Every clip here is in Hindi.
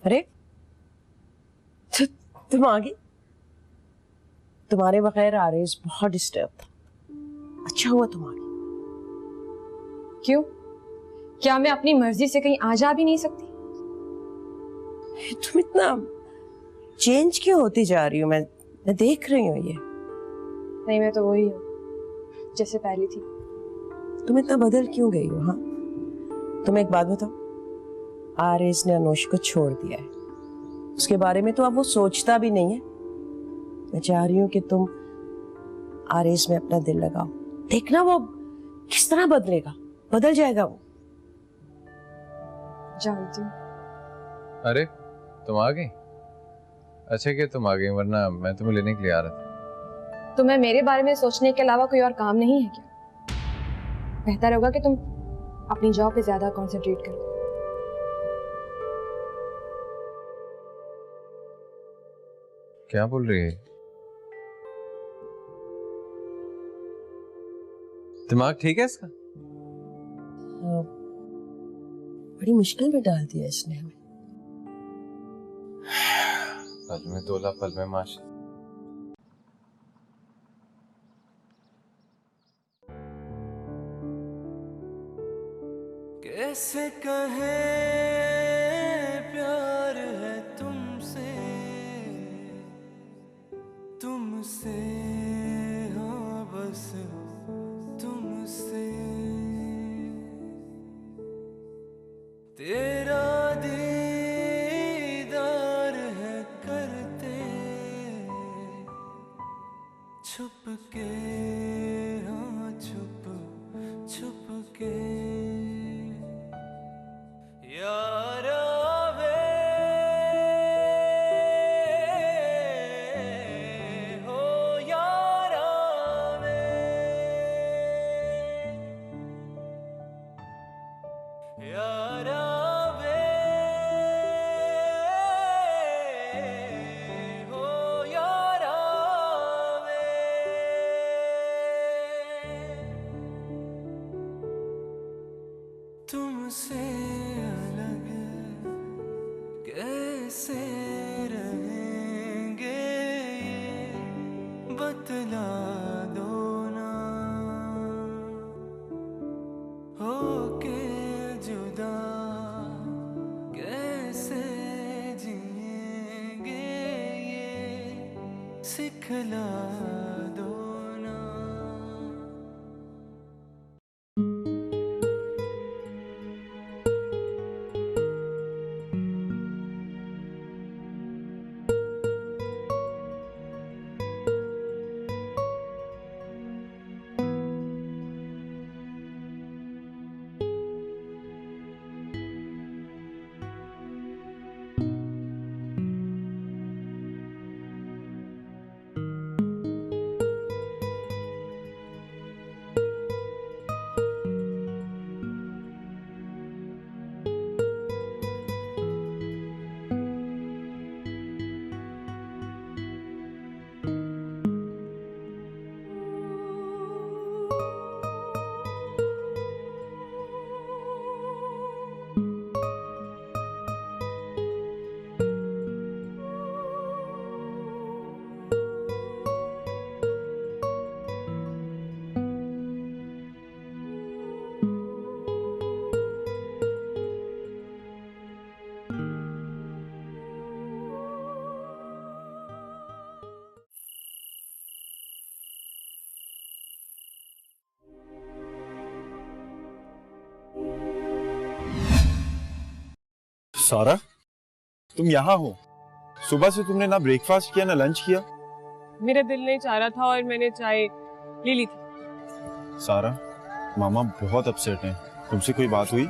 अरे तुम आ गई। तुम्हारे बगैर आरेज बहुत डिस्टर्ब था। अच्छा हुआ तुम आ गई। क्यों? क्या मैं अपनी मर्जी से कहीं आ जा भी नहीं सकती? तुम इतना चेंज क्यों होती जा रही हो? मैं देख रही हूँ ये। नहीं, मैं तो वही हूँ जैसे पहली थी। तुम इतना बदल क्यों गई हो? हाँ, तुम एक बात बताओ, आरेज ने अनुष को छोड़ दिया है, उसके बारे में तो अब वो सोचता भी नहीं है। मैं चाह रही हूँ कि तुम आरेज में अपना दिल लगाओ, देखना वो किस तरह बदलेगा, बदल जाएगा वो। जानती हूँ। अरे तुम आ गई? अच्छा कि तुम आ गई, वरना मैं तुम्हें लेने के लिए आ रहा था। तुम्हें मेरे बारे में सोचने के अलावा कोई और काम नहीं है क्या? बेहतर होगा कि तुम अपनी जॉब पे ज्यादा कंसंट्रेट करो। क्या बोल रही है? दिमाग ठीक है इसका? बड़ी मुश्किल में डाल दिया इसने हमें। पल में तोला पल में माश। कैसे कहे प्यार है तुमसे, तुमसे, हाँ बस तुमसे। तेरा दीदार है करते छुप के, हाँ छुप छुप के। यारा वे हो यारा वे, यारा वे हो यारा वे। तुमसे अलग कैसे रहेंगे ये बतला दो ना, होके जुदा कैसे जिएंगे ये सिखला दो ना। सारा, तुम यहाँ हो? सुबह से तुमने ना ब्रेकफास्ट किया ना लंच किया। मेरा दिल नहीं चाह रहा था और मैंने चाय ले ली थी। सारा, मामा बहुत अपसेट हैं। तुमसे कोई बात हुई?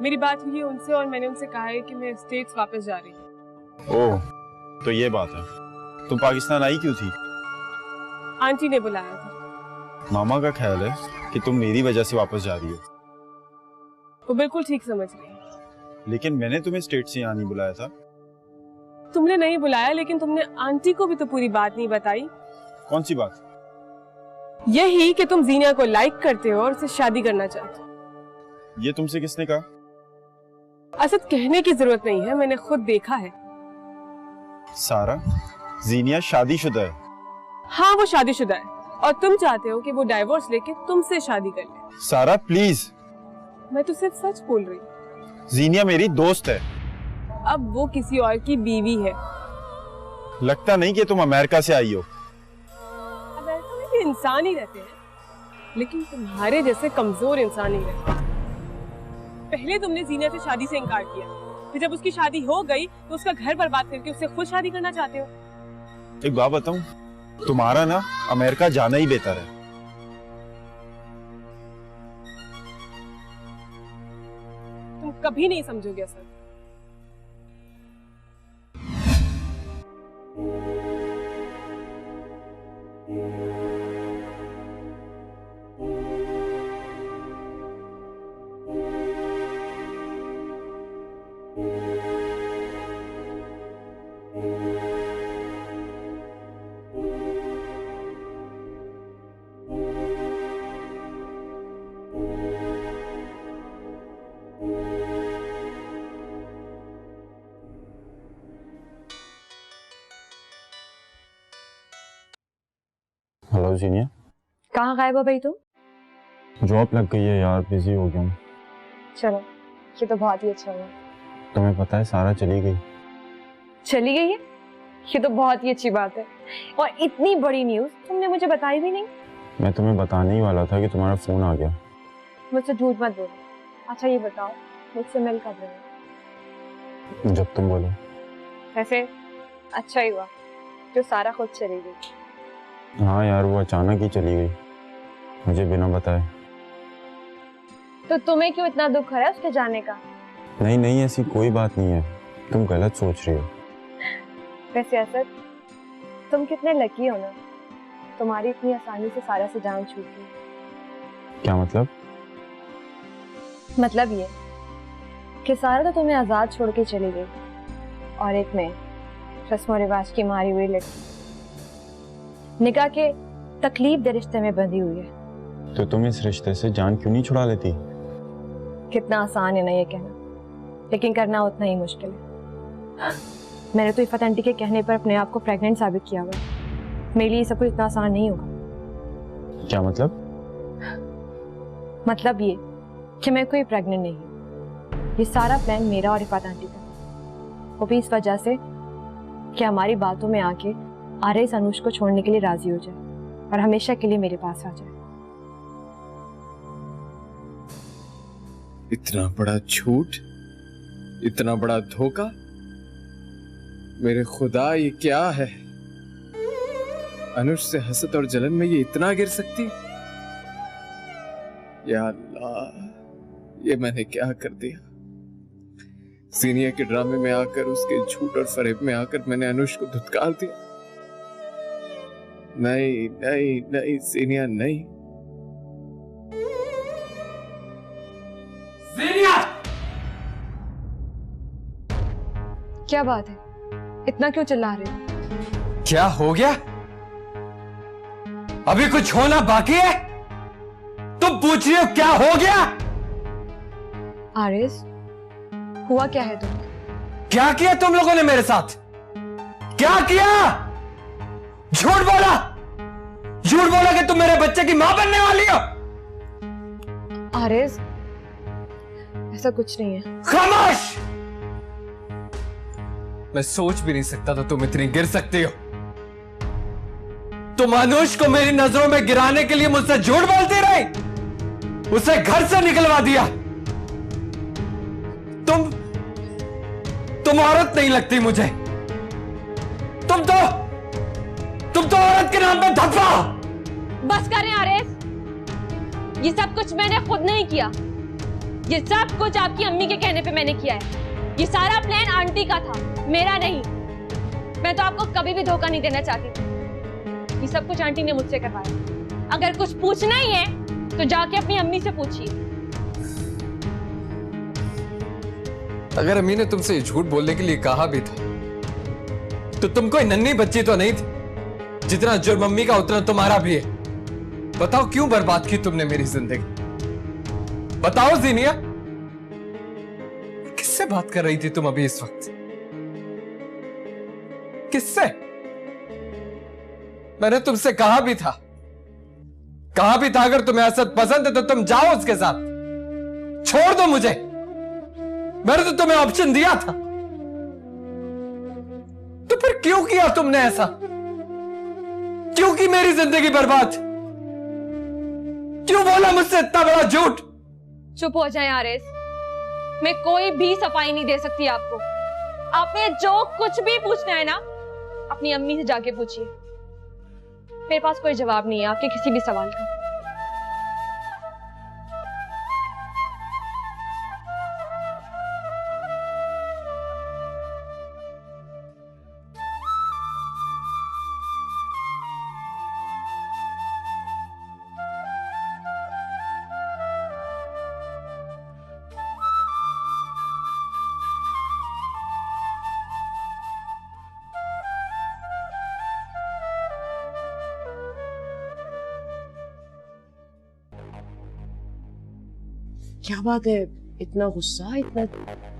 मेरी बात हुई है उनसे और मैंने उनसे कहा है कि मैं स्टेट्स वापस जा रही हूँ। ओह, तो ये बात है। तुम पाकिस्तान आई क्यों थी? आंटी ने बुलाया था। मामा का ख्याल है कि तुम मेरी वजह से वापस जा रही हो। वो बिल्कुल ठीक समझ रही है। लेकिन मैंने तुम्हें स्टेट से यहाँ नहीं बुलाया था। तुमने नहीं बुलाया, लेकिन तुमने आंटी को भी तो पूरी बात नहीं बताई। कौन सी बात? यही कि तुम जीना को लाइक करते हो और उससे शादी करना चाहते हो। ये तुमसे किसने कहा? असद कहने की जरूरत नहीं है, मैंने खुद देखा है। सारा, जीनिया शादीशुदा है। हाँ वो शादीशुदा है और तुम चाहते हो कि वो डाइवोर्स लेके तुमसे शादी कर ले। सारा प्लीज। मैं तो सिर्फ सच बोल रही हूँ। जीनिया मेरी दोस्त है। अब वो किसी और की बीवी है। लगता नहीं कि तुम अमेरिका से आई हो। अमेरिका में भी इंसान ही रहते हैं, लेकिन तुम्हारे जैसे कमजोर इंसान नहीं रहते। पहले तुमने जीनिया से शादी से इनकार किया, फिर जब उसकी शादी हो गई तो उसका घर बर्बाद करके उससे खुद शादी करना चाहते हो। एक बात बताऊं, तुम्हारा ना अमेरिका जाना ही बेहतर है। तुम कभी नहीं समझोगे असद। हेलो जीनिया। कहाँ गायब हो भाई तुम? जॉब लग गई है यार, बिजी हो गया हूँ। चलो, ये तो बहुत ही अच्छा हुआ। तुम्हें पता है सारा चली गई। चली गई है? ये तो बहुत ही अच्छी बात है। और इतनी बड़ी न्यूज़ तुमने मुझे बताई भी नहीं। मैं तुम्हें बताने ही वाला था कि तुम्हारा फोन आ गया। मुझसे झूठ मत बोलो। अच्छा ये बताओ, मुझसे मिल कब रहे हो? जब तुम बोलो। वैसे अच्छा ही हुआ जो सारा खुद चली गई। हाँ यार, वो अचानक ही चली गई, मुझे बिना बताए। तो तुम्हें क्यों इतना दुख है उसके जाने का? नहीं नहीं, ऐसी कोई बात नहीं है, तुम गलत सोच रही हो। वैसे असद, तुम कितने लकी हो ना, तुम्हारी इतनी आसानी से सारा से जान छूटी। क्या मतलब? मतलब ये कि सारा तो तुम्हें आजाद छोड़ के चली गई और एक मैं रस्म रिवाज की मारी हुई लड़की निकाह के तकलीफ दे रिश्ते में बंधी हुई है। तो तुम इस रिश्ते से जान क्यों नहीं छुड़ा लेती? कितना आसान है ना ये कहना, लेकिन करना उतना ही मुश्किल है। मैंने तो इफ़त आंटी के कहने पर अपने आप को प्रेग्नेंट साबित किया हुआ है। मेरे लिए ये सब कुछ इतना आसान नहीं होगा। क्या मतलब? मतलब ये कि मैं कोई प्रेग्नेंट नहीं हूँ। ये सारा प्लान मेरा और इफ़त आंटी का, वो भी इस वजह से कि हमारी बातों में आके आरइस अनुष को छोड़ने के लिए राजी हो जाए और हमेशा के लिए मेरे पास आ जाए। इतना बड़ा झूठ, इतना बड़ा धोखा, मेरे खुदा ये क्या है? अनुष से हसद और जलन में ये इतना गिर सकती? या अल्लाह, ये मैंने क्या कर दिया? सीनिया के ड्रामे में आकर, उसके झूठ और फरेब में आकर मैंने अनुष को धुतकार दिया। नहीं नहीं नहीं सीनिया, नहीं। सीनिया! क्या बात है, इतना क्यों चिल्ला रहे हो? क्या हो गया? अभी कुछ होना बाकी है? तुम पूछ रही हो क्या हो गया? आरइस, हुआ क्या है तुम? क्या किया तुम लोगों ने मेरे साथ? क्या किया? झूठ बोला, झूठ बोला कि तुम मेरे बच्चे की मां बनने वाली हो। आरइस, ऐसा कुछ नहीं है। खामोश! मैं सोच भी नहीं सकता था तुम इतनी गिर सकती हो। तुम अनुष को मेरी नजरों में गिराने के लिए मुझसे झूठ बोलती रही, उसे घर से निकलवा दिया। तुम औरत नहीं लगती मुझे। तुम तो औरत के नाम पे धब्बा। बस करें आरइस, ये सब कुछ मैंने खुद नहीं किया। ये सब कुछ आपकी अम्मी के कहने पे मैंने किया है। ये सारा प्लान आंटी का था, मेरा नहीं। मैं तो आपको कभी भी धोखा नहीं देना चाहती। ये सब कुछ आंटी ने मुझसे करवाया। अगर कुछ पूछना ही है तो जाके अपनी अम्मी से पूछिए। अगर अम्मी ने तुमसे झूठ बोलने के लिए कहा भी था तो तुम कोई नन्ही बच्ची तो नहीं थी। जितना जुर्म मम्मी का उतना तुम्हारा भी है। बताओ क्यों बर्बाद की तुमने मेरी जिंदगी? बताओ जीनिया, किस किससे बात कर रही थी तुम अभी इस वक्त? किससे? मैंने तुमसे कहा भी था अगर तुम्हें असद पसंद है तो तुम जाओ उसके साथ, छोड़ दो मुझे। मैंने तो तुम्हें ऑप्शन दिया था, तो फिर क्यों किया तुमने ऐसा? क्यों की मेरी जिंदगी बर्बाद? क्यों बोला मुझसे इतना बड़ा झूठ? चुप हो जाएं आरिस, मैं कोई भी सफाई नहीं दे सकती आपको। आपने जो कुछ भी पूछना है ना, अपनी अम्मी से जाके पूछिए। मेरे पास कोई जवाब नहीं है आपके किसी भी सवाल का। क्या बात है, इतना गुस्सा, इतना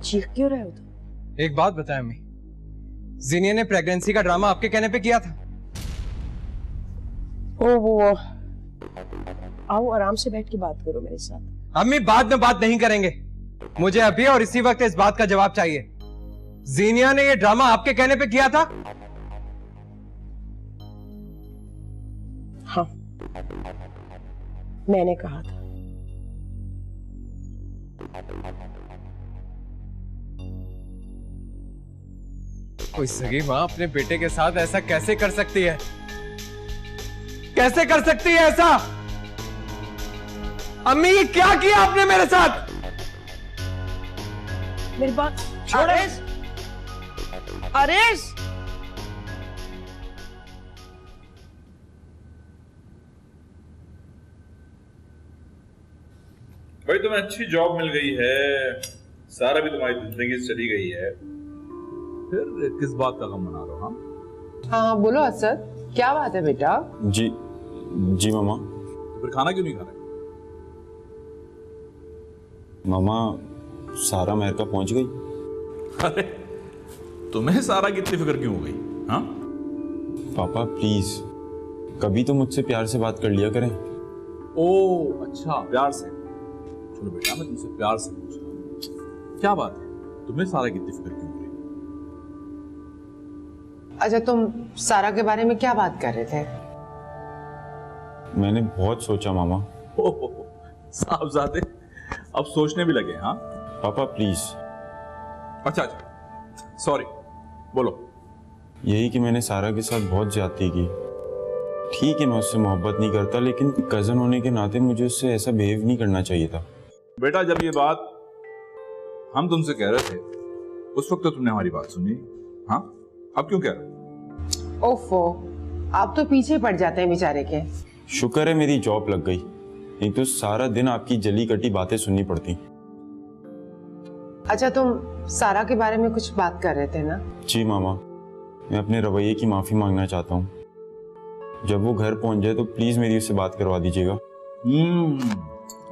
चीख क्यों रहे हो तुम? एक बात बताएं अम्मी, जीनिया ने प्रेगनेंसी का ड्रामा आपके कहने पे किया था? वो आओ आराम से बैठ के बात करो मेरे साथ। अम्मी बाद में बात नहीं करेंगे, मुझे अभी और इसी वक्त इस बात का जवाब चाहिए। जीनिया ने ये ड्रामा आपके कहने पे किया था? हाँ, मैंने कहा था। कोई सगी मां अपने बेटे के साथ ऐसा कैसे कर सकती है? कैसे कर सकती है ऐसा? अम्मी ये क्या किया आपने मेरे साथ? मेरी बात छोड़ो। अरेस, भाई तुम्हें अच्छी जॉब मिल गई है, सारा भी तुम्हारी जिंदगी से चली गई है, फिर किस बात का गम मना रहे हो? हाँ बोलो असद, क्या बात है बेटा? जी जी मामा। फिर खाना क्यों नहीं खा रहे? मामा, सारा अमेरिका पहुंच गई। अरे तुम्हें सारा की इतनी फिक्र क्यों हो गई? हाँ पापा प्लीज, कभी तो मुझसे प्यार से बात कर लिया करें। ओ अच्छा, प्यार से। चलो बेटा, मैं तुमसे प्यार से पूछ रहा हूँ, क्या बात है, तुम्हें सारा की इतनी फिक्र क्यों हो रही? अच्छा, तुम सारा के बारे में क्या बात कर रहे थे? मैंने बहुत सोचा मामा। साहबजादे अब सोचने भी लगे? हाँ पापा प्लीज। अच्छा अच्छा, सॉरी, बोलो। यही कि मैंने सारा के साथ बहुत ज्यादती की। ठीक है, मैं उससे मोहब्बत नहीं करता, लेकिन कजन होने के नाते मुझे उससे ऐसा बिहेव नहीं करना चाहिए था। बेटा, जब ये बात हम तुमसे कह रहे थे उस वक्त तो तुमने हमारी बात सुनी। हाँ, अब क्यों कह रहे हो? ओफो, आप तो पीछे पड़ जाते हैं बेचारे के। शुक्र है मेरी जॉब लग गई, नहीं तो सारा दिन आपकी जली कटी बातें सुननी पड़ती। अच्छा, तुम सारा के बारे में कुछ बात कर रहे थे ना? जी मामा, मैं अपने रवैये की माफी मांगना चाहता हूँ। जब वो घर पहुंच जाए तो प्लीज मेरी उससे बात करवा दीजिएगा।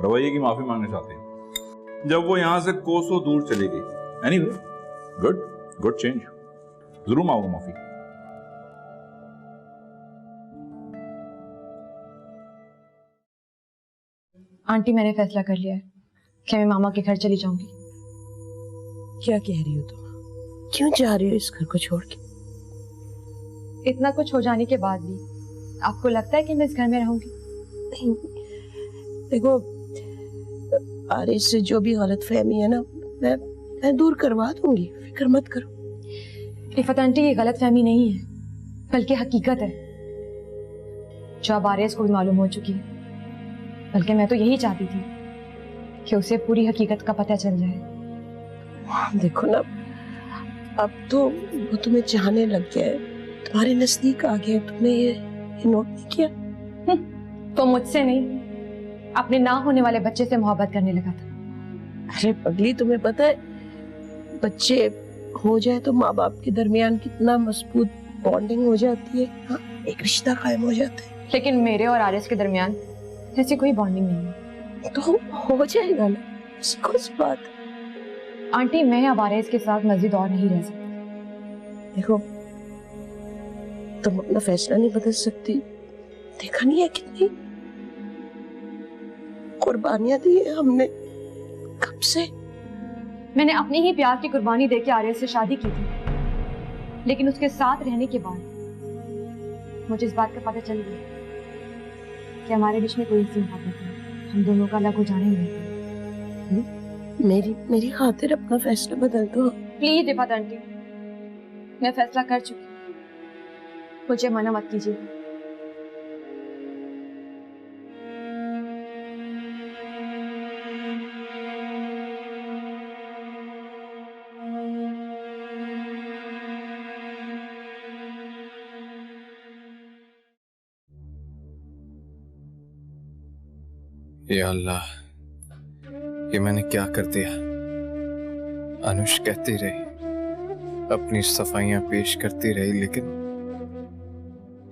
रवैये की माफी मांगना चाहते हैं जब वो यहां से कोसों दूर चली गई। एनीवे, गुड चेंज, जरूर मांगो माफी। आंटी, मैंने फैसला कर लिया है कि मैं मामा के घर चली जाऊंगी। क्या कह रही हो तुम? क्यों जा रही हो इस घर को छोड़ के? इतना कुछ हो जाने के बाद भी आपको लगता है कि मैं इस घर में रहूंगी? नहीं, देखो, आरिस से जो भी गलतफहमी है ना, मैं दूर करवा दूंगी, फिक्र मत करो। रिफत आंटी, ये गलतफहमी नहीं है बल्कि हकीकत है, जो अब आरिस को भी मालूम हो चुकी है। बल्कि मैं तो यही चाहती थी कि उसे पूरी हकीकत का पता चल जाए। देखो ना, अब तो वो तुम्हें चाहने लग गया है, तुम्हारे नजदीक आ गया। तुमने ये नोट नहीं किया? तो मुझसे नहीं, अपने ना होने वाले बच्चे से मोहब्बत करने लगा था। अरे पगली, तुम्हें पता है बच्चे हो जाए तो माँ बाप के दरमियान कितना मजबूत बॉन्डिंग हो जाती है। हाँ, एक रिश्ता कायम हो जाता है। लेकिन मेरे और आरिस के दरमियान ऐसी कोई बॉन्डिंग नहीं है। तो हो जाएगा ना, उसको बात। आंटी मैं अब आरेज के साथ मजीद और नहीं रह सकती। देखो, तुम अपना फैसला नहीं बदल सकती। देखा नहीं है कितनी कुर्बानियां दी है हमने कब से। मैंने अपने ही प्यार की कुर्बानी देके आर्य से शादी की थी, लेकिन उसके साथ रहने के बाद मुझे इस बात का पता चल गया कि हमारे बीच में कोई ऐसी मोहब्बत नहीं, हम दोनों का अलग हो जाना ही नहीं। मेरी खातिर अपना फैसला बदल दो प्लीज रिफत आंटी, मैं फैसला कर चुकी हूँ, मुझे मना मत कीजिए। या अल्लाह, ये मैंने क्या कर दिया। अनुष कहती रही, अपनी सफाइयां पेश करती रही,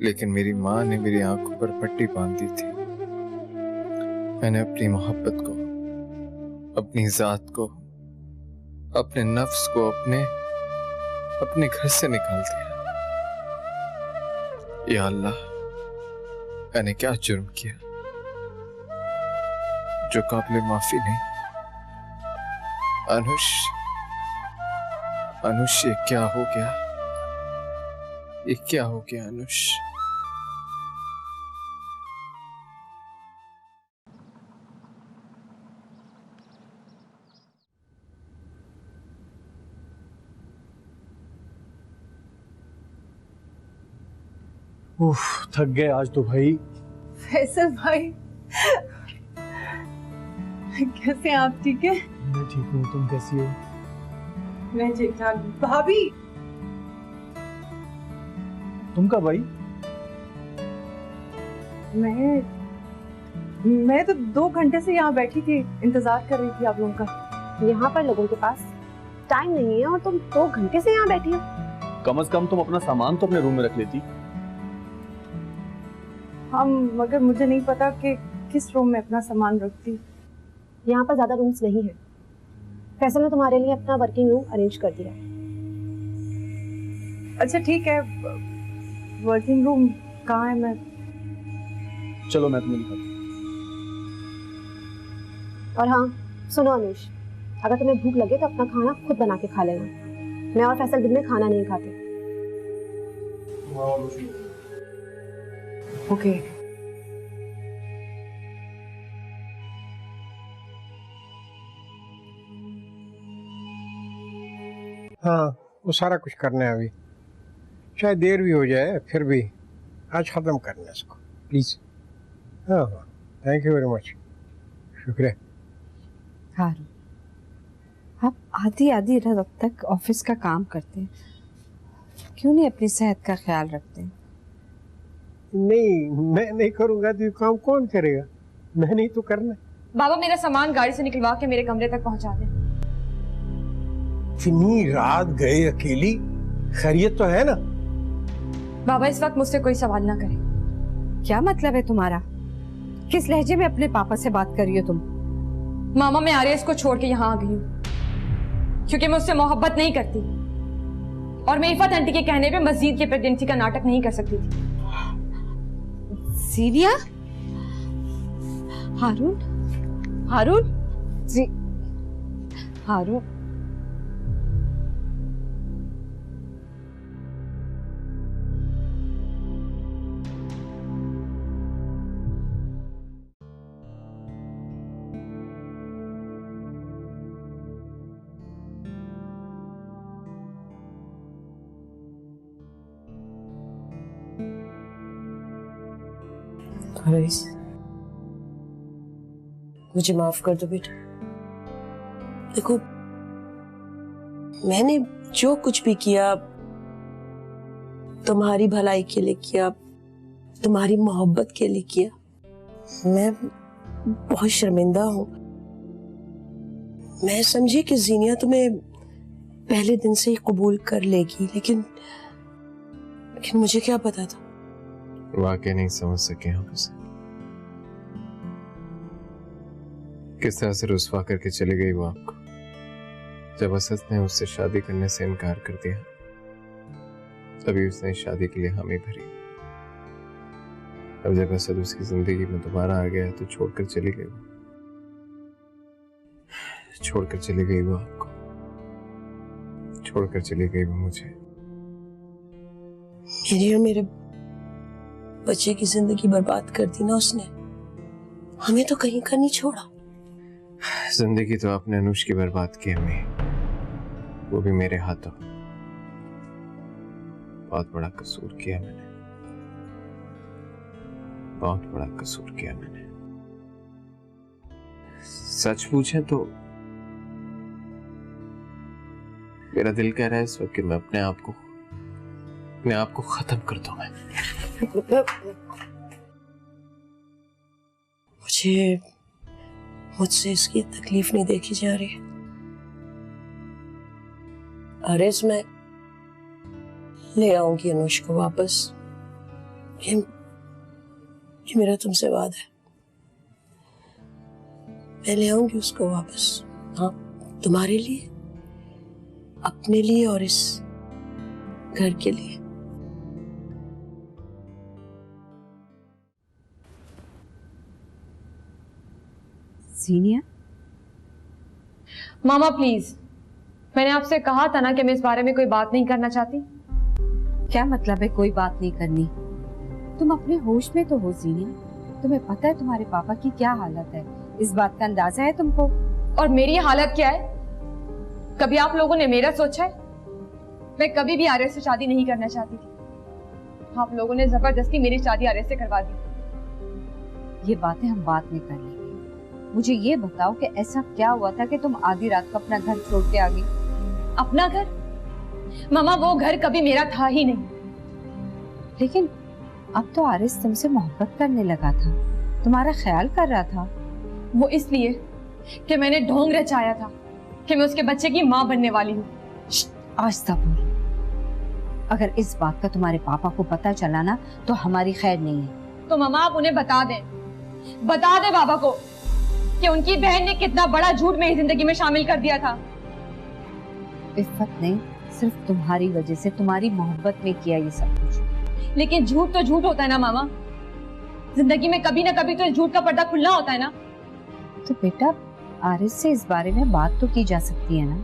लेकिन मेरी माँ ने मेरी आंखों पर पट्टी बांध दी थी। मैंने अपनी मोहब्बत को, अपनी जात को, अपने नफ्स को अपने घर से निकाल दिया। या अल्लाह, मैंने क्या जुर्म किया जो काबिल माफी नहीं। अनुष ये क्या हो गया, ये क्या हो गया अनुष। उफ, थक गए आज तो भाई। फैसल भाई, कैसे हैं आप? ठीक है? मैं ठीक हूँ, तुम कैसी हो? मैं ठीक ठाक। भाभी, तुम कब आई? मैं तो 2 घंटे से यहाँ बैठी थी, इंतजार कर रही थी आप लोगों का। यहाँ पर लोगों के पास टाइम नहीं है और तुम 2 घंटे से यहाँ बैठी हो। कम से कम तुम अपना सामान तो अपने रूम में रख लेती। मगर मुझे नहीं पता कि किस रूम में अपना सामान रखती। यहाँ पर ज्यादा रूम्स नहीं है। फैसल ने तुम्हारे लिए अपना वर्किंग रूम अरेंज कर दिया। अच्छा ठीक है, वर्किंग रूम कहाँ है? मैं चलो मैं तुम्हें दिखाती और हाँ सुनो अनुष, अगर तुम्हें भूख लगे तो अपना खाना खुद बना के खा लेना। मैं और फैसल दिन में खाना नहीं खाते। ओके। हाँ, वो सारा कुछ करना है अभी, शायद देर भी हो जाए, फिर भी आज ख़त्म करना है इसको प्लीज़। हाँ हाँ, थैंक यू वेरी मच, शुक्रिया। हारून, आप आधी रात तक ऑफिस का काम करते हैं, क्यों नहीं अपनी सेहत का ख्याल रखते? नहीं, मैं नहीं करूँगा तो ये काम कौन करेगा? मैं नहीं तो करना। बाबा, मेरा सामान गाड़ी से निकलवा के मेरे कमरे तक पहुंचा दे। इतनी रात गए अकेली, खैरियत तो है ना? बाबा, इस वक्त मुझसे कोई सवाल ना करे। क्या मतलब है तुम्हारा? किस लहजे में अपने पापा से बात कर रही हो तुम? मामा, मैं आर्यस को छोड़ के यहाँ आ गई हूँ क्योंकि मैं उससे मोहब्बत नहीं करती और मैं इफ़त आंटी के कहने पे मस्जिद की प्रेगनेंसी का नाटक नहीं कर सकती थी। सीरिया? हारून, हारून जी, हारून, आरेज, मुझे माफ कर दो बेटा। देखो, मैंने जो कुछ भी किया तुम्हारी भलाई के लिए किया, तुम्हारी मोहब्बत के लिए किया। मैं बहुत शर्मिंदा हूँ। मैं समझी कि जीनिया तुम्हें पहले दिन से ही कबूल कर लेगी, लेकिन मुझे क्या पता था। वाकई नहीं समझ सके हम उसे, किस तरह से रुस्वा करके चली गई वो आपको। जब असद ने उससे शादी करने से इनकार कर दिया, तभी उसने शादी के लिए हामी भरी। अब जब असद उसकी जिंदगी में दोबारा आ गया तो छोड़कर चली गई वो आपको, छोड़कर चली गई वो मुझे। मेरी और मेरे बच्चे की जिंदगी बर्बाद कर दी ना उसने, हमें तो कहीं का नहीं छोड़ा। जिंदगी तो आपने अनुष की बर्बाद की अम्मी, वो भी मेरे हाथों। बहुत बड़ा कसूर किया मैंने, बहुत बड़ा कसूर किया मैंने। सच पूछे तो मेरा दिल कह रहा है इस वक्त कि मैं अपने आप को खत्म कर दूं। मैं मुझसे इसकी तकलीफ नहीं देखी जा रही। आरिस, मैं ले आऊंगी अनुष को वापस, ये मेरा तुमसे वादा है। मैं ले आऊंगी उसको वापस, हाँ, तुम्हारे लिए, अपने लिए और इस घर के लिए। सीनिया, मामा प्लीज, मैंने आपसे कहा था ना कि मैं इस बारे में कोई बात नहीं करना चाहती। क्या मतलब है कोई बात नहीं करनी? तुम अपने होश में तो हो सीनिया, तुम्हें पता है तुम्हारे पापा की क्या हालत है, इस बात का अंदाजा है तुमको? और मेरी हालत क्या है? कभी आप लोगों ने मेरा सोचा है? मैं कभी भी आर्य से शादी नहीं करना चाहती थी, आप लोगों ने जबरदस्ती मेरी शादी आर्य से करवा दी। ये बातें हम बाद में कर लेंगे। मुझे ये बताओ कि ऐसा क्या हुआ था कि तुम आधी रात को अपना घर छोड़ के आ गई? अपना घर? मामा, वो घर कभी मेरा था ही नहीं। लेकिन अब तो आरिस तुमसे मोहब्बत करने लगा था, तुम्हारा ख्याल कर रहा था। वो इसलिए कि मैंने ढोंग रचाया था कि मैं उसके बच्चे की माँ बनने वाली हूँ। आस्ता बोल, अगर इस बात का तुम्हारे पापा को पता चला ना तो हमारी खैर नहीं है। तो मामा आप उन्हें बता दे बाबा को कि उनकी बहन ने कितना बड़ा झूठ मेरी जिंदगी में शामिल कर दिया था। इफ़्फ़त ने सिर्फ तुम्हारी वजह से, तुम्हारी मोहब्बत में किया ये सब कुछ। लेकिन झूठ तो झूठ होता है ना मामा, जिंदगी में कभी ना कभी तो इस झूठ का पर्दा खुलना होता है ना। तो बेटा आरिस से इस बारे में बात तो की जा सकती है ना।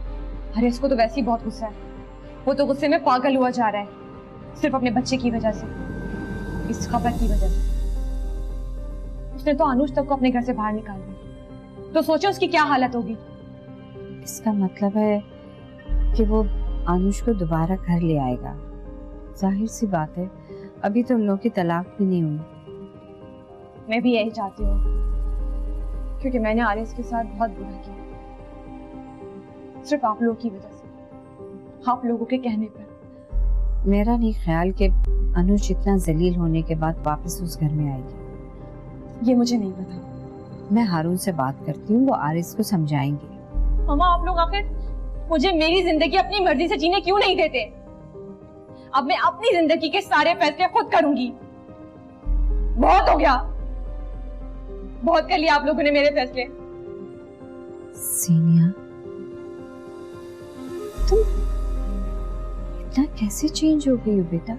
अरे इसको तो वैसे ही बहुत गुस्सा है, वो तो गुस्से में पागल हुआ जा रहा है, सिर्फ अपने बच्चे की वजह से, इस खबर की वजह से। उसने तो अनुज तक को अपने घर से बाहर निकाल दिया, तो सोचो उसकी क्या हालत होगी। इसका मतलब है कि वो अनुज को दोबारा घर ले आएगा। जाहिर सी बात है, अभी तो उन लोगों की तलाक भी नहीं हुई। मैं भी यही चाहती हूँ, क्योंकि मैंने आरिस के साथ बहुत बुरा किया, सिर्फ आप लोगों की वजह से, आप लोगों के कहने पर। मेरा नहीं ख्याल कि अनुज इतना जलील होने के बाद वापस उस घर में आएगी। ये मुझे नहीं पता। मैं हारून से बात करती हूँ, वो आरिस को समझाएंगे। मामा आप लोग आखिर मुझे मेरी जिंदगी अपनी मर्जी से जीने क्यों नहीं देते? अब मैं अपनी जिंदगी के सारे फैसले खुद करूंगी। बहुत हो गया, बहुत कर लिया आप लोगों ने मेरे फैसले। सीनिया, तुम इतना कैसे चेंज हो गई हो बेटा?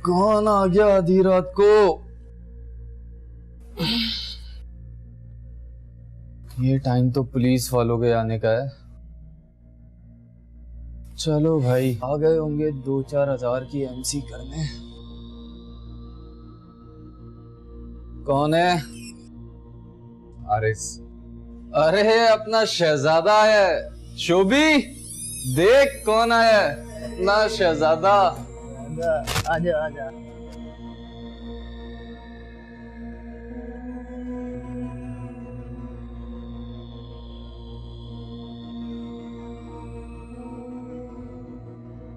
कौन आ गया आधी रात को? ये टाइम तो पुलिस वालों के आने का है। चलो भाई, आ गए होंगे 2-4 हजार की एमसी करने। कौन है? आरिस। अरे अपना शहजादा है। शोभी, देख कौन आया है, अपना शहजादा। आजा आजा।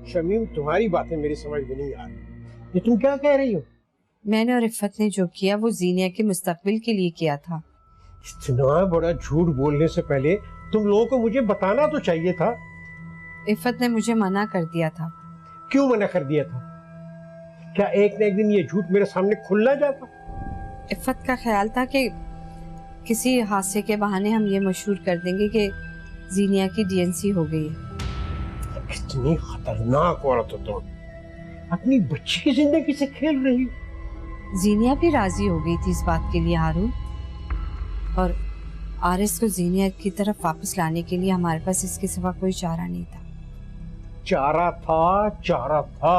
शमीम, तुम्हारी बातें मेरी समझ में नहीं आ रही। ये तुम क्या कह रही हो? मैंने और इफ़्फ़त ने जो किया वो जीनिया के मुस्तकबिल के लिए किया था। इतना बड़ा झूठ बोलने से पहले तुम लोगों को मुझे बताना तो चाहिए था। इफ़त ने मुझे मना कर दिया था। क्यों मना कर दिया था? क्या एक न एक दिन ये झूठ मेरे सामने खुलना जाता? इफ़त का ख्याल था कि किसी हादसे के बहाने हम ये मशहूर कर देंगे कि जीनिया की डीएनसी हो गई है। कितनी खतरनाक औरत हो तुम, अपनी बच्ची की जिंदगी से खेल रही हो। जीनिया भी राजी हो गई थी इस बात के लिए हारून, और आरिस को जीनिया की तरफ वापस लाने के लिए हमारे पास इसके सिवा कोई चारा नहीं था। चारा था।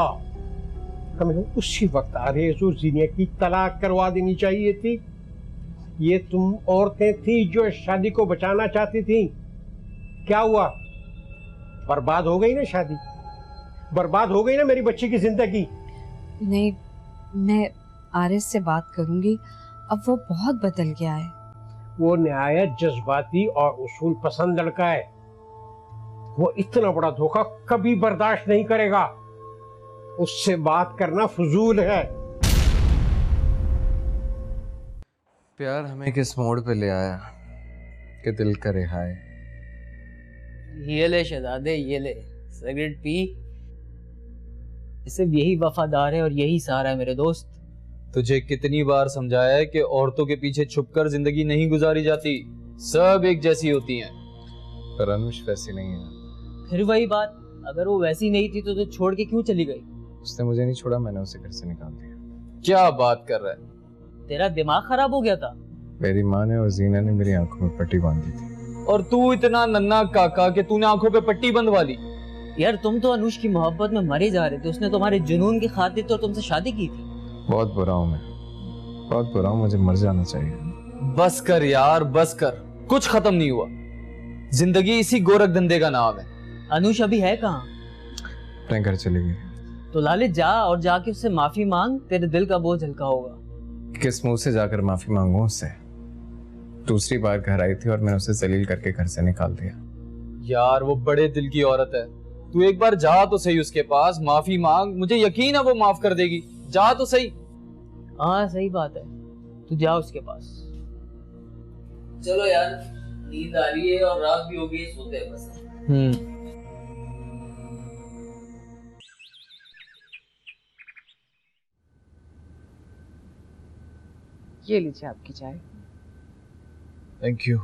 हमें उसी वक्त आरिस और जीनिया की तलाक करवा देनी चाहिए थी। ये तुम औरतें थी जो शादी को बचाना चाहती थी। क्या हुआ? बर्बाद हो गई ना शादी, बर्बाद हो गई ना मेरी बच्ची की जिंदगी। नहीं, मैं आरिस से बात करूंगी। अब वो बहुत बदल गया है। वो नहायत जज्बाती और उसूल पसंद लड़का है। वो इतना बड़ा धोखा कभी बर्दाश्त नहीं करेगा। उससे बात करना फजूल है। प्यार हमें किस मोड़ पे ले आया कि दिल करे हाय। ये ले शहजादे, ये ले सिगरेट पी। सिर्फ यही वफादार है और यही सहारा है मेरे दोस्त। तुझे कितनी बार समझाया है कि औरतों के पीछे छुपकर जिंदगी नहीं गुजारी जाती, सब एक जैसी होती हैं। पर अनुष वैसी नहीं है। फिर वही बात, अगर वो वैसी नहीं थी तो छोड़ के क्यों चली गई? उसने मुझे नहीं छोड़ा, मैंने उसे घर से निकाल दिया। क्या बात कर रहा है? तेरा दिमाग खराब हो गया था? मेरी माँ ने और जीना ने मेरी आंखों में पट्टी बांधी थी। और तू इतना नन्ना काका कि तूने आंखों पे पट्टी बंधवा ली। यार तुम तो अनुष की मोहब्बत में मरे जा रहे थे, उसने तुम्हारे जुनून की खातिर तो तुमसे शादी की थी। बहुत बुरा हूँ मैं, बहुत बुरा हूँ, मुझे मर जाना चाहिए। बस कर यार, बस कर, कुछ खत्म नहीं हुआ। जिंदगी इसी गोरख धंधे का नाम है। अनुष अभी है कहाँ? अपने घर चली गई। तो लाले जा और जाके उससे माफी मांग, तेरे दिल का बोझ हल्का होगा। किस मुंह से जाकर माफी मांगू उससे? दूसरी बार घर आई थी और मैंने उसे जलील करके घर से निकाल दिया। यार वो बड़े दिल की औरत है, तू एक बार जा तो सही उसके पास, माफी मांग, मुझे यकीन है वो माफ कर देगी। जा तो सही। हाँ सही बात है, तू जा उसके पास। चलो यार, नींद आ रही है और रात भी हो गई, सोते हैं बस। ये लीजिए आपकी चाय। Thank you.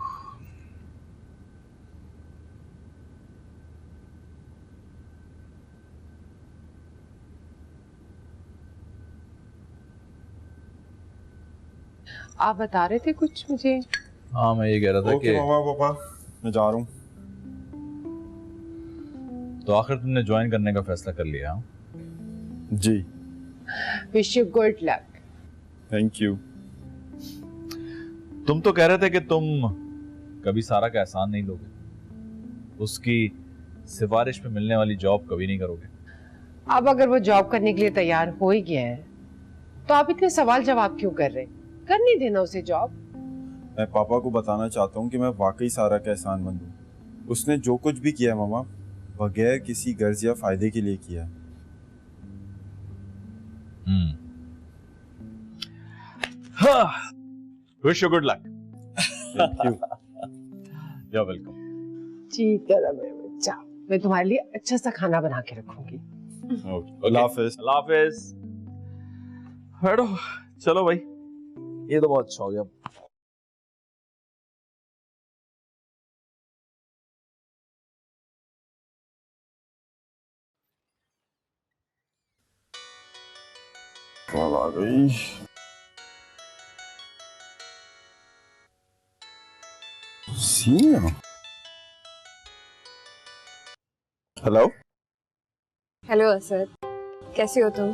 आप बता रहे थे कुछ मुझे? हाँ मैं ये कह रहा था कि पापा मैं जा रहा हूँ। तो आखिर तुमने ज्वाइन करने का फैसला कर लिया? जी। Wish you good luck. Thank you. तुम तो कह रहे थे कि तुम कभी सारा का एहसान नहीं लोगे, उसकी सिफारिश पे मिलने वाली जॉब कभी नहीं करोगे। अब अगर वो जॉब करने के लिए तैयार हो ही गया है तो आप इतने सवाल जवाब क्यों कर रहे? करने देना उसे जॉब। मैं पापा को बताना चाहता हूँ कि मैं वाकई सारा का एहसानमंद हूँ। उसने जो कुछ भी किया मामा, बगैर किसी गर्ज या फायदे के लिए किया। Wish you good luck. Thank you. You welcome. जी तरह मेरे बच्चा, मैं तुम्हारे लिए अच्छा सा खाना बना के रखूंगी। अल्लाह हाफिज। अल्लाह हाफिज। बैठो। चलो भाई, ये तो बहुत अच्छा हो गया। कॉल आ गई। हेलो। हेलो असद, कैसे हो तुम?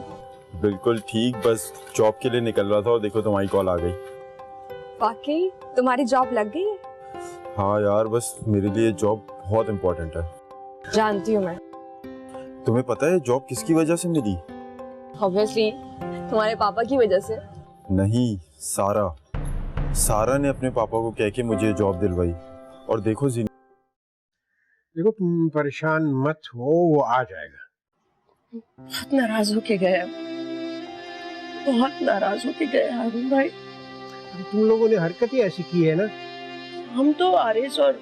बिल्कुल ठीक, बस जॉब के लिए निकल रहा था और देखो तुम्हारी कॉल आ गई। वाकई तुम्हारी जॉब लग गई है? हाँ यार, बस मेरे लिए जॉब बहुत इम्पोर्टेंट है। जानती हूँ मैं। तुम्हें पता है जॉब किसकी वजह से मिली? ऑब्वियसली तुम्हारे पापा की वजह से। नहीं, सारा ने अपने पापा को कह के मुझे जॉब दिलवाई। और देखो देखो तुम परेशान मत हो, वो आ जाएगा। बहुत नाराज होके गया, बहुत नाराज होके गया हारून भाई। तुम लोगों ने हरकत ही ऐसी की है ना हम तो आरिस और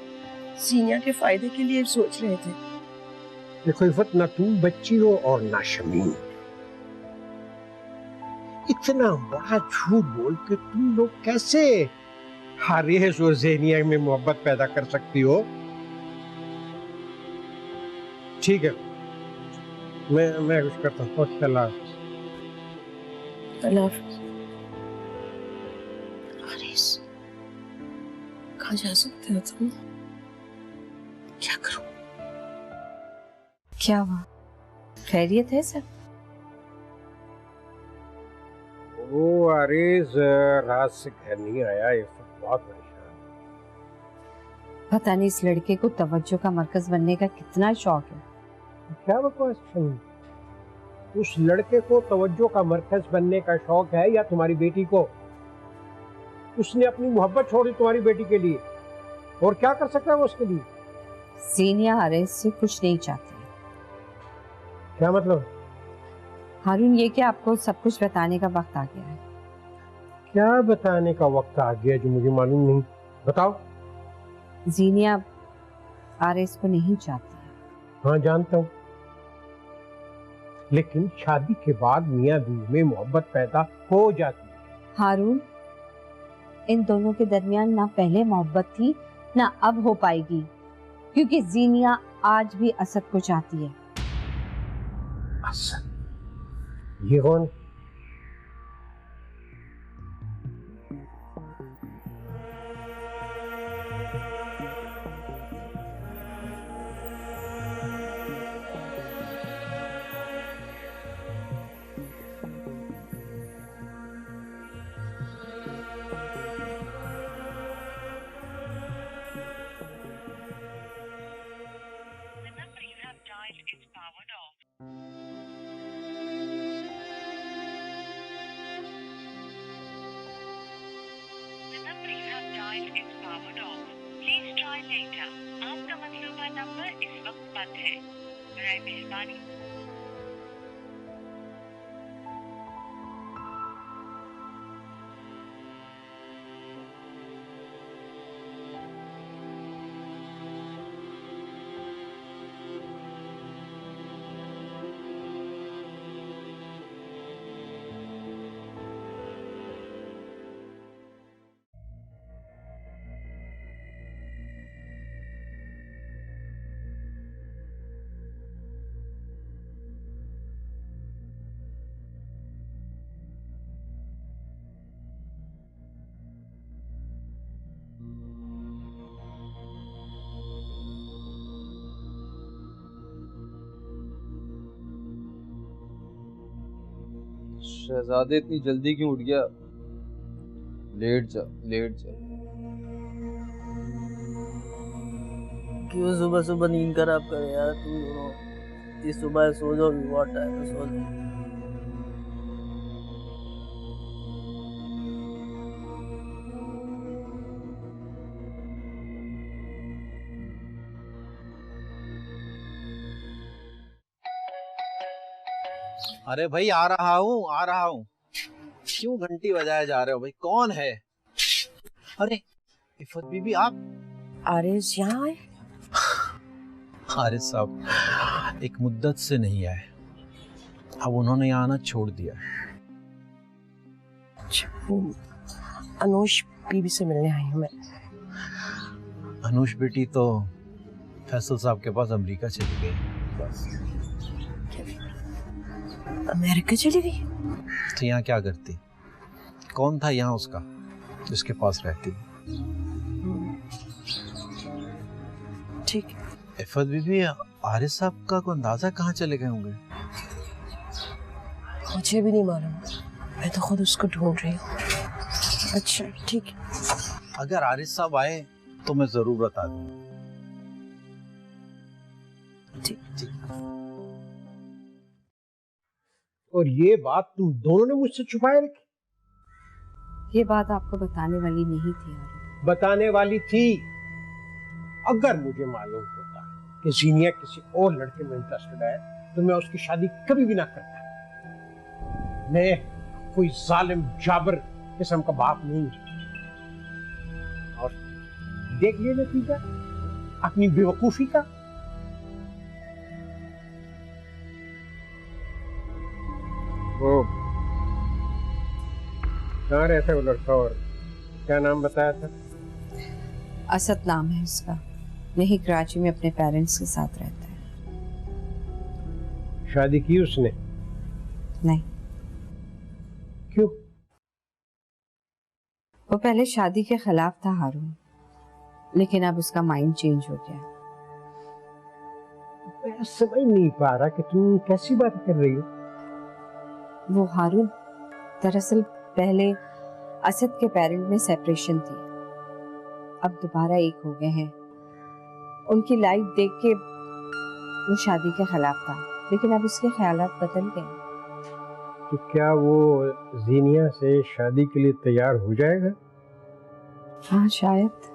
सीनिया के फायदे के लिए सोच रहे थे। देखो इफ़त, ना तुम बच्ची हो और ना शमीन। इतना बड़ा झूठ बोल के तुम लोग कैसे हारिस और ज़ेनिया में मोहब्बत पैदा कर सकती हो? ठीक है, मैं कुछ करता हूँ। अल्लाह हाफिज़। आरिस, कहाँ जा सकते हो तुम? क्या करूं? क्या हुआ? खैरियत है सब? वो आरिस रात से घर नहीं आया, ये बहुत परेशान। पता नहीं इस लड़के को तवज्जो का मरकज बनने का कितना शौक है। क्या बकवास शमीन? उस लड़के को तवज्जो का मरकज बनने का शौक है या तुम्हारी बेटी को? उसने अपनी मोहब्बत छोड़ी तुम्हारी बेटी के लिए, और क्या कर सकता है वो उसके लिए? सीनिया आरिस से कुछ नहीं चाहती। क्या मतलब? हारून, ये कि आपको सब कुछ बताने का वक्त आ गया है। क्या बताने का वक्त आ गया जो मुझे मालूम नहीं? बताओ। जीनिया आरिस को नहीं चाहती। हाँ जानता हूँ, लेकिन शादी के बाद मियां बीवी में मोहब्बत पैदा हो जाती है। हारून, इन दोनों के दरमियान ना पहले मोहब्बत थी ना अब हो पाएगी, क्योंकि जीनिया आज भी असद को चाहती है। असद? ये कौन? शहजादे इतनी जल्दी क्यों उठ गया? लेट जा, लेट जा। क्यों सुबह सुबह नींद खराब करे यार तुम दोनों? इस सुबह सो जाओ, बहुत टाइम है, सो जाओ। अरे भाई आ रहा हूँ, आ रहा हूँ। क्यों घंटी बजाए जा रहे हो भाई? कौन है? अरे इफ़त बीबी, आप? आरिस यहाँ आए? आरिस साहब एक मुद्दत से नहीं आए, अब उन्होंने यहाँ आना छोड़ दिया। अनुष बीबी से मिलने आई हूँ मैं। अनुष बेटी तो फैसल साहब के पास अमेरिका चली गई। बस। अमेरिका चली गई? तो यहाँ क्या करती? कौन था यहाँ उसका जिसके पास रहती? ठीक। इफ़त बीबी, आरिस साहब का कोई अंदाजा कहाँ चले गए होंगे? मुझे भी नहीं मालूम, मैं तो खुद उसको ढूंढ रही हूँ। अच्छा ठीक है। अगर आरिस साहब आए तो मैं जरूर बता दूंगा। ठीक ठीक। और ये बात तुम दोनों ने मुझसे छुपाए रखी? ये बात आपको बताने वाली नहीं थी। बताने वाली थी। अगर मुझे मालूम होता कि जीनिया किसी और लड़के में इंटरेस्टेड है तो मैं उसकी शादी कभी भी ना करता। मैं कोई जालिम जाबर किस्म का बाप नहीं। और देख लिया नतीजा अपनी बेवकूफी का। वो कहाँ रहता है वो लड़का और क्या नाम बताया था? असद नाम है उसका, यही कराची में अपने पेरेंट्स के साथ रहता है। शादी की उसने? नहीं। क्यों? वो पहले शादी के खिलाफ था हारून, लेकिन अब उसका माइंड चेंज हो गया। मैं समझ नहीं पा रहा कि तुम कैसी बात कर रही हो। वो हारून दरअसल पहले असद के पेरेंट में सेपरेशन थी, अब दोबारा एक हो गए हैं। उनकी लाइफ देख के वो शादी के खिलाफ था, लेकिन अब उसके ख्यालात बदल गए। तो क्या वो जीनिया से शादी के लिए तैयार हो जाएगा? हाँ शायद।